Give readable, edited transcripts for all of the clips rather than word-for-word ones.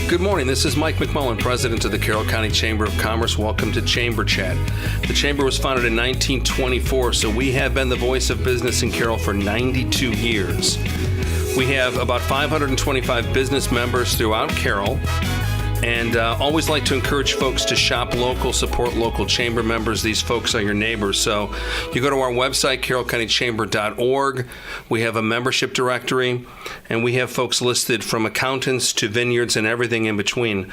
Good morning. This is Mike McMullin, President of the Carroll County Chamber of Commerce. Welcome to Chamber Chat. The Chamber was founded in 1924, so we have been the voice of business in Carroll for 92 years. We have about 525 business members throughout Carroll, and always like to encourage folks to shop local, support local chamber members. These folks are your neighbors. So you go to our website, carrollcountychamber.org. We have a membership directory, and we have folks listed from accountants to vineyards and everything in between.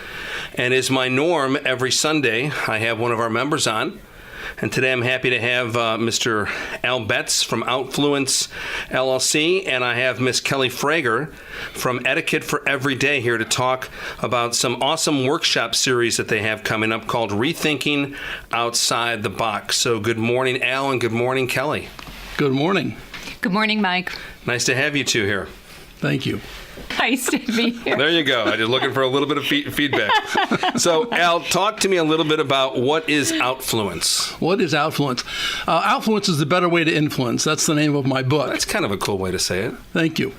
And as my norm, every Sunday, I have one of our members on. And today I'm happy to have Mr. Al Betz from Outfluence LLC, and I have Miss Kelly Frager from Etiquette for Everyday here to talk about some awesome workshop series that they have coming up called Rethinking Outside the Box. So good morning, Al, and good morning, Kelly. Good morning. Good morning, Mike. Nice to have you two here. Thank you. Nice to be here. There you go. I'm just looking for a little bit of feedback. So, Al, talk to me a little bit about what is Outfluence. What is Outfluence? Outfluence is the better way to influence. That's the name of my book. That's kind of a cool way to say it. Thank you.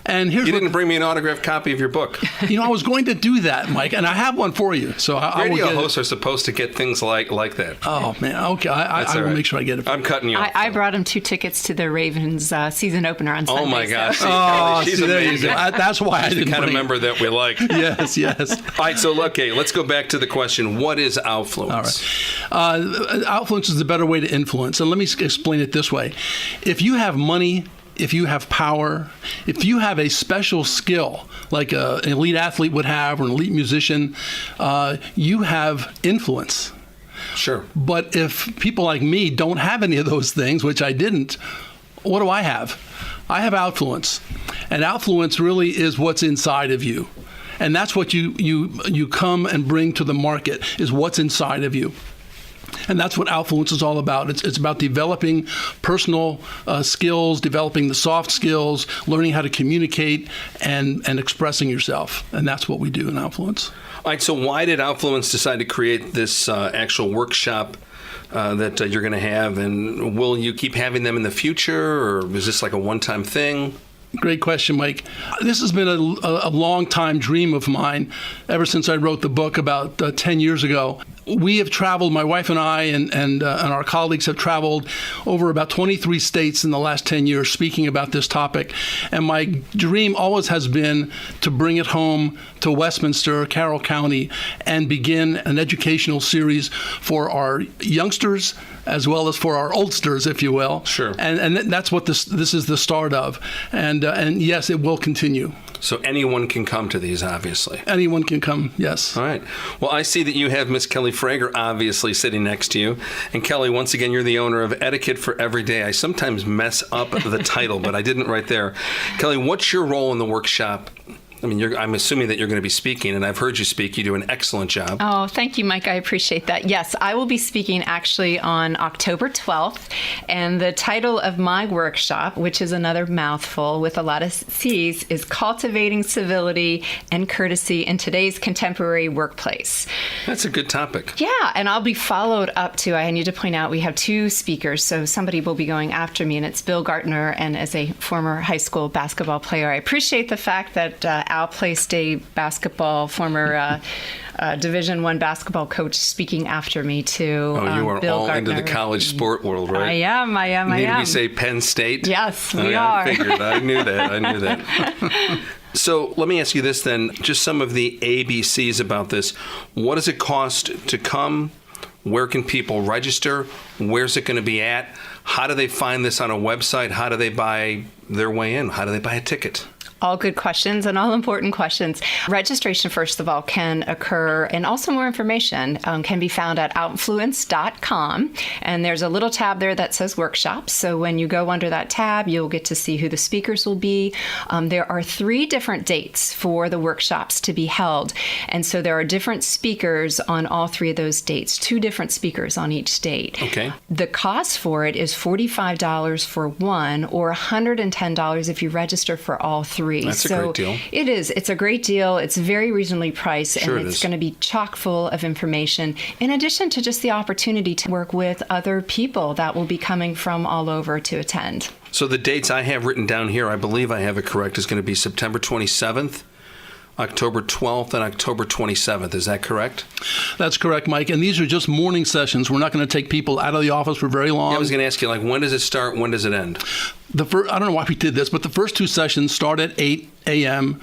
And here's You didn't bring me an autographed copy of your book. I was going to do that, Mike, and I have one for you. So I will Radio get hosts are supposed to get things like that. Oh, man. Okay. I will make sure I get it. I'm cutting you off. I brought him 2 tickets to the Ravens season opener on Sunday. Oh, my gosh. So. Kelly, she's amazing. That's why I didn't the kind of bring member that we like. Yes. All right, so okay, let's go back to the question. What is Outfluence? All right. Outfluence is the better way to influence. And let me explain it this way. If you have money, if you have power, if you have a special skill like an elite athlete would have or an elite musician, you have influence. Sure. But if people like me don't have any of those things, which I didn't, what do I have? I have Outfluence. And Outfluence really is what's inside of you. And that's what you come and bring to the market, is what's inside of you. And that's what Outfluence is all about. It's about developing personal skills, developing the soft skills, learning how to communicate, and expressing yourself. And that's what we do in Outfluence. All right, so why did Outfluence decide to create this actual workshop that you're going to have? And will you keep having them in the future, or is this like a one-time thing? Great question, Mike. This has been a long-time dream of mine ever since I wrote the book about 10 years ago. We have traveled, my wife and I and our colleagues have traveled over about 23 states in the last 10 years speaking about this topic. And my dream always has been to bring it home to Westminster, Carroll County, and begin an educational series for our youngsters as well as for our oldsters, if you will. Sure. And that's what this is the start of. And yes, it will continue. So anyone can come to these, obviously. Anyone can come, yes. All right. Well, I see that you have Miss Kelly Frager obviously sitting next to you. And Kelly, once again, you're the owner of Etiquette for Everyday. I sometimes mess up the title, but I didn't right there. Kelly, what's your role in the workshop? I mean, I'm assuming that you're going to be speaking, and I've heard you speak. You do an excellent job. Oh, thank you, Mike. I appreciate that. Yes, I will be speaking actually on October 12th, and the title of my workshop, which is another mouthful with a lot of C's, is Cultivating Civility and Courtesy in Today's Contemporary Workplace. That's a good topic. Yeah, and I'll be followed up to, I need to point out, we have 2 speakers, so somebody will be going after me, and it's Bill Gartner, and as a former high school basketball player, I appreciate the fact that Al Play State basketball, former Division I basketball coach, speaking after me too. Oh, you are Bill all Gartner. into the college sport world, right? I am. Did we say Penn State? Yes, we are. are. I figured. I knew that. So let me ask you this then, just some of the ABCs about this. What does it cost to come? Where can people register? Where's it going to be at? How do they find this on a website? How do they buy their way in? How do they buy a ticket? All good questions and all important questions. Registration, first of all, can occur, and also more information can be found at outfluence.com. And there's a little tab there that says workshops. So when you go under that tab, you'll get to see who the speakers will be. There are 3 different dates for the workshops to be held. And so there are different speakers on all 3 of those dates, 2 different speakers on each date. Okay. The cost for it is $45 for one, or $110 if you register for all 3. That's a great deal. It is. It's a great deal. It's very reasonably priced, Sure and it's going to be chock full of information, in addition to just the opportunity to work with other people that will be coming from all over to attend. So the dates I have written down here, I believe I have it correct, is going to be September 27th, October 12th and October 27th. Is that correct? That's correct, Mike. And these are just morning sessions. We're not going to take people out of the office for very long. Yeah, I was going to ask you, when does it start? When does it end? I don't know why we did this, but the first two sessions start at 8 a.m.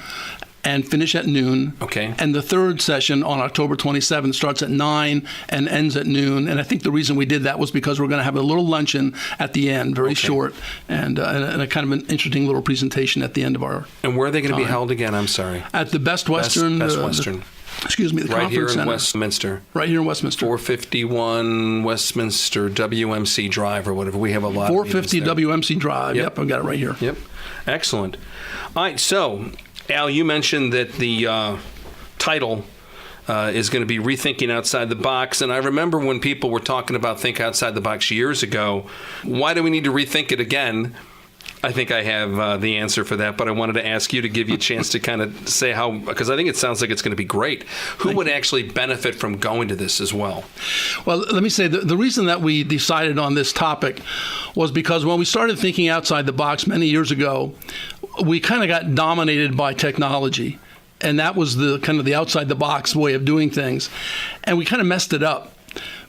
and finish at noon. Okay. And the third session on October 27th starts at 9 and ends at noon. And I think the reason we did that was because we're going to have a little luncheon at the end, very short, and a kind of an interesting little presentation at the end of our And where are they going to be held again? I'm sorry. At the Best Western. Best Western. The right here in center. Westminster. Right here in Westminster. 451 Westminster WMC Drive or whatever. We have a lot 450 of WMC Drive. Yep, I've got it right here. Yep. Excellent. All right, so Al, you mentioned that the title is going to be Rethinking Outside the Box. And I remember when people were talking about Think Outside the Box years ago, why do we need to rethink it again? I think I have the answer for that, but I wanted to ask you to give you a chance to kind of say how, because I think it sounds like it's going to be great. Who would actually benefit from going to this as well? Well, let me say the reason that we decided on this topic was because when we started thinking outside the box many years ago, we kind of got dominated by technology. And that was the kind of the outside the box way of doing things. And we kind of messed it up.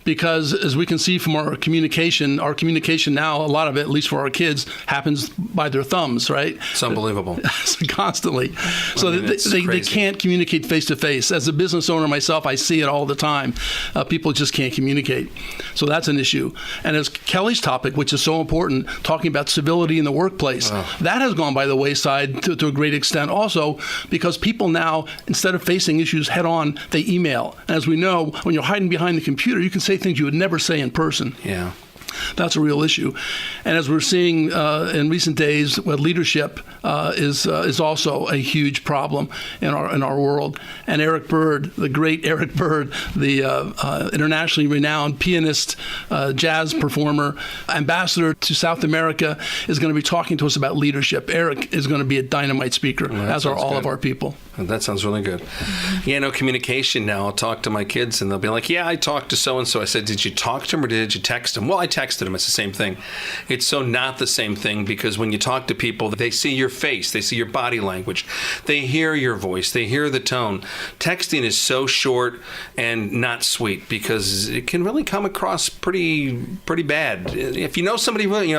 Because as we can see from our communication now, a lot of it, at least for our kids, happens by their thumbs, right? It's unbelievable. Constantly. So they can't communicate face to face. As a business owner myself, I see it all the time. People just can't communicate. So that's an issue. And as Kelly's topic, which is so important, talking about civility in the workplace, that has gone by the wayside to a great extent also because people now, instead of facing issues head on, they email. And as we know, when you're hiding behind the computer, you can say things you would never say in person. Yeah. That's a real issue. And as we're seeing in recent days, leadership is also a huge problem in our world. And Eric Bird, the great Eric Bird, the internationally renowned pianist, jazz performer, ambassador to South America, is going to be talking to us about leadership. Eric is going to be a dynamite speaker, as are all of our people. That sounds really good. Yeah, no communication now. I'll talk to my kids and they'll be like, yeah, I talked to so-and-so. I said, did you talk to him or did you text him? Well, I texted him. It's the same thing. It's so not the same thing because when you talk to people, they see your face. They see your body language. They hear your voice. They hear the tone. Texting is so short and not sweet because it can really come across pretty bad. If you know somebody really,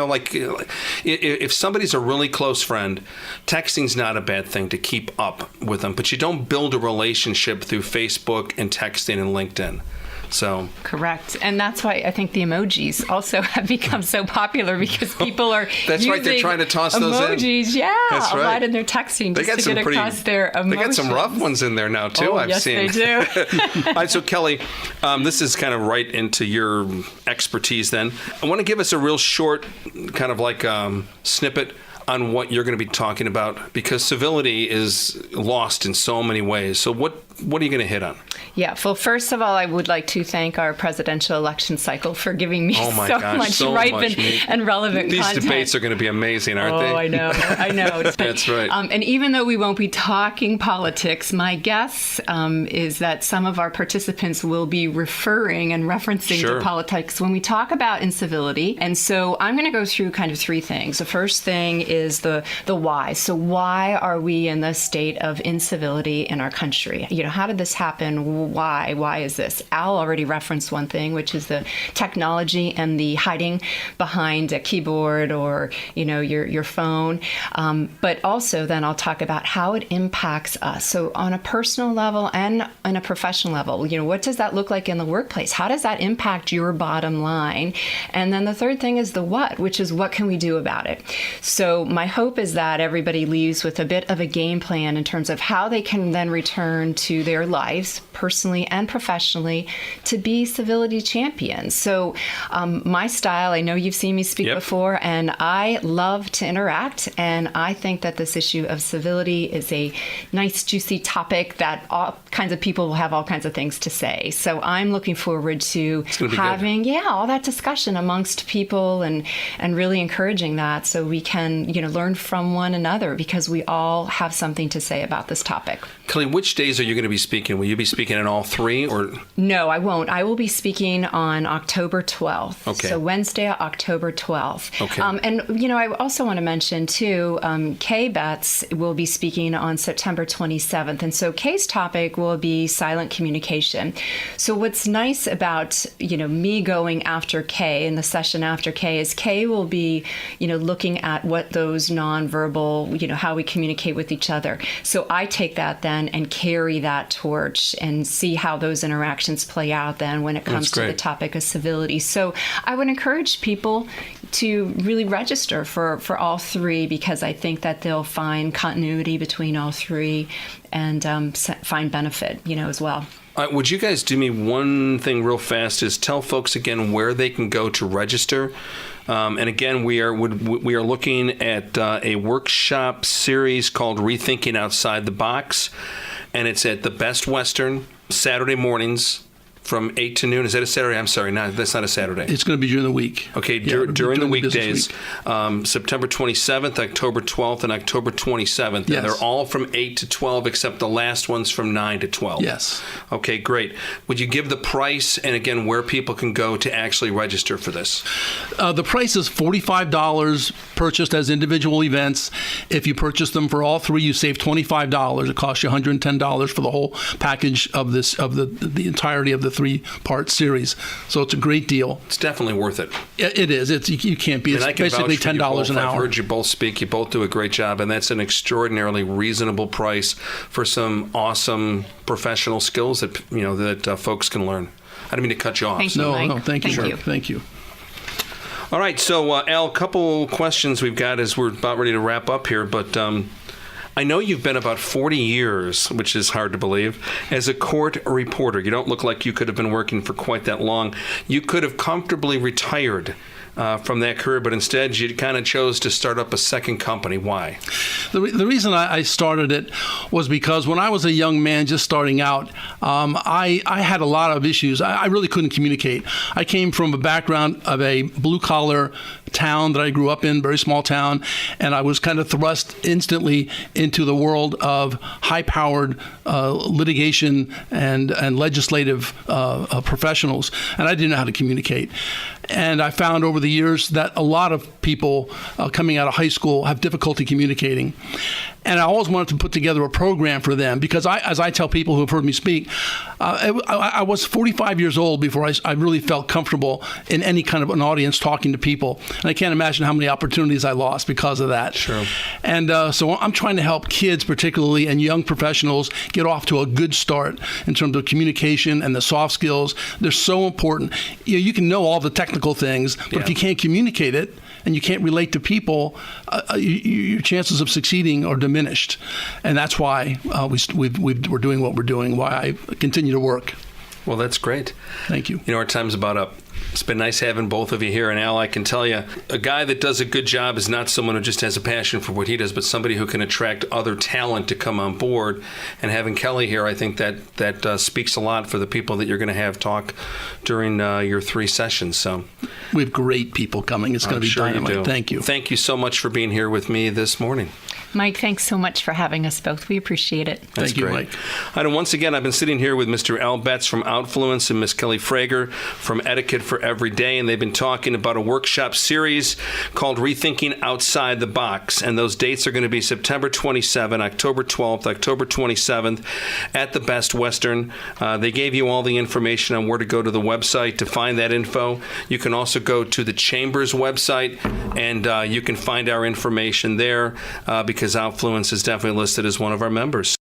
if somebody's a really close friend, texting's not a bad thing to keep up with them, but you don't build a relationship through Facebook and texting and LinkedIn. So correct, and that's why I think the emojis also have become so popular because people are that's right. They're trying to toss those emojis, in. Yeah, that's right. A lot in their texting just to get across their emotions. They got some rough ones in there now too. I've yes, seen. They do. All right, so Kelly, this is kind of right into your expertise. Then I want to give us a real short, kind of like snippet on what you're going to be talking about because civility is lost in so many ways. So what are you going to hit on? Yeah, well, first of all, I would like to thank our presidential election cycle for giving me much ripe and relevant content. These debates are going to be amazing, aren't they? Oh, I know. That's right. And even though we won't be talking politics, my guess is that some of our participants will be referring and referencing to politics when we talk about incivility. And so I'm going to go through kind of three things. The first thing is the why. So why are we in the state of incivility in our country? How did this happen? Why? Why is this? Al already referenced one thing, which is the technology and the hiding behind a keyboard or, your phone. But also then I'll talk about how it impacts us. So on a personal level and on a professional level, what does that look like in the workplace? How does that impact your bottom line? And then the third thing is the what, which is what can we do about it? So my hope is that everybody leaves with a bit of a game plan in terms of how they can then return to their lives, personally and professionally, to be civility champions. So my style, I know you've seen me speak before, and I love to interact, and I think that this issue of civility is a nice, juicy topic that all kinds of people will have all kinds of things to say. So I'm looking forward to having, all that discussion amongst people and really encouraging that so we can, learn from one another because we all have something to say about this topic. Kelly, which days are you going to be speaking? Will you be speaking speaking at all three, or? No, I won't. I will be speaking on October 12th. Okay. So Wednesday, October 12th. Okay. And, I also want to mention, too, Kay Betz will be speaking on September 27th. And so Kay's topic will be silent communication. So what's nice about, me going after Kay in the session after Kay is Kay will be, looking at what those nonverbal, how we communicate with each other. So I take that then and carry that torch and see how those interactions play out then when it comes to the topic of civility. So I would encourage people to really register for all three, because I think that they'll find continuity between all three and find benefit, as well. Would you guys do me one thing real fast, is tell folks again where they can go to register? And again, we are looking at a workshop series called Rethinking Outside the Box, and it's at the Best Western, Saturday mornings from 8 to noon. Is that a Saturday? I'm sorry, that's not a Saturday. It's going to be during the week. Okay, during the weekdays, September 27th, October 12th, and October 27th. Yes. And they're all from 8 to 12, except the last one's from 9 to 12. Yes. Okay, great. Would you give the price and, again, where people can go to actually register for this? The price is $45 purchased as individual events. If you purchase them for all three, you save $25. It costs you $110 for the whole package of this, of the entirety of the three-part series. So it's a great deal. It's definitely worth it. It is. You can't beat it. It's basically $10 an hour. I've heard you both speak. You both do a great job, and that's an extraordinarily reasonable price for some awesome professional skills that that folks can learn. I didn't mean to cut you off. Thank you, Mike. No, thank you. Thank you. All right, so Al, a couple questions we've got as we're about ready to wrap up here, but I know you've been about 40 years, which is hard to believe, as a court reporter. You don't look like you could have been working for quite that long. You could have comfortably retired from that career, but instead you kind of chose to start up a second company. Why? The reason I started it was because when I was a young man just starting out, I had a lot of issues. I really couldn't communicate. I came from a background of a blue-collar town that I grew up in, very small town, and I was kind of thrust instantly into the world of high-powered litigation and legislative professionals, and I didn't know how to communicate. And I found over the years that a lot of people coming out of high school have difficulty communicating. And I always wanted to put together a program for them because, as I tell people who have heard me speak, I was 45 years old before I really felt comfortable in any kind of an audience talking to people. And I can't imagine how many opportunities I lost because of that. Sure. And so I'm trying to help kids particularly and young professionals get off to a good start in terms of communication and the soft skills. They're so important. You can know all the technical things, but if you can't communicate it, and you can't relate to people, your chances of succeeding are diminished. And that's why we're doing what we're doing, why I continue to work. Well, that's great. Thank you. Our time's about up. It's been nice having both of you here. And Al, I can tell you, a guy that does a good job is not someone who just has a passion for what he does, but somebody who can attract other talent to come on board. And having Kelly here, I think that speaks a lot for the people that you're going to have talk during your three sessions. So we have great people coming. It's going to be dynamite. Thank you. Thank you so much for being here with me this morning. Mike, thanks so much for having us both. We appreciate it. Thank you, Mike. And once again, I've been sitting here with Mr. Al Betz from Outfluence and Miss Kelly Frager from Etiquette for Every Day, and they've been talking about a workshop series called Rethinking Outside the Box. And those dates are going to be September 27th, October 12th, October 27th at the Best Western. They gave you all the information on where to go to the website to find that info. You can also go to the Chamber's website, and you can find our information there because Outfluence is definitely listed as one of our members.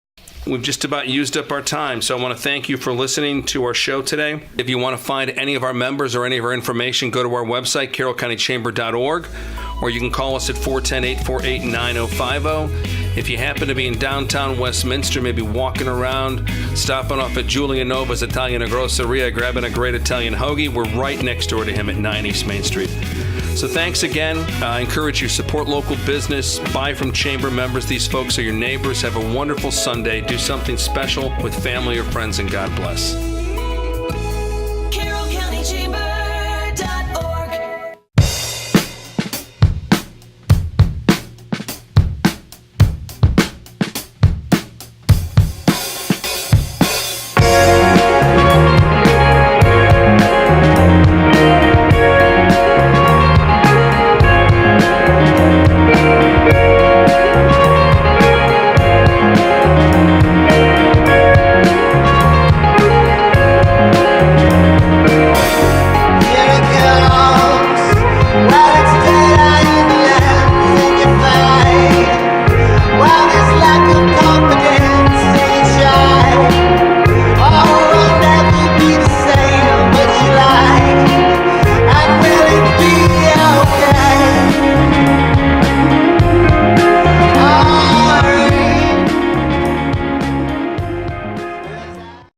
We've just about used up our time, so I want to thank you for listening to our show today. If you want to find any of our members or any of our information, go to our website, carrollcountychamber.org, or you can call us at 410-848-9050. If you happen to be in downtown Westminster, maybe walking around, stopping off at Giulianova's Italian Grosseria, grabbing a great Italian hoagie, we're right next door to him at 9 East Main Street. So thanks again. I encourage you to support local business, buy from Chamber members. These folks are your neighbors. Have a wonderful Sunday. Do something special with family or friends, and God bless.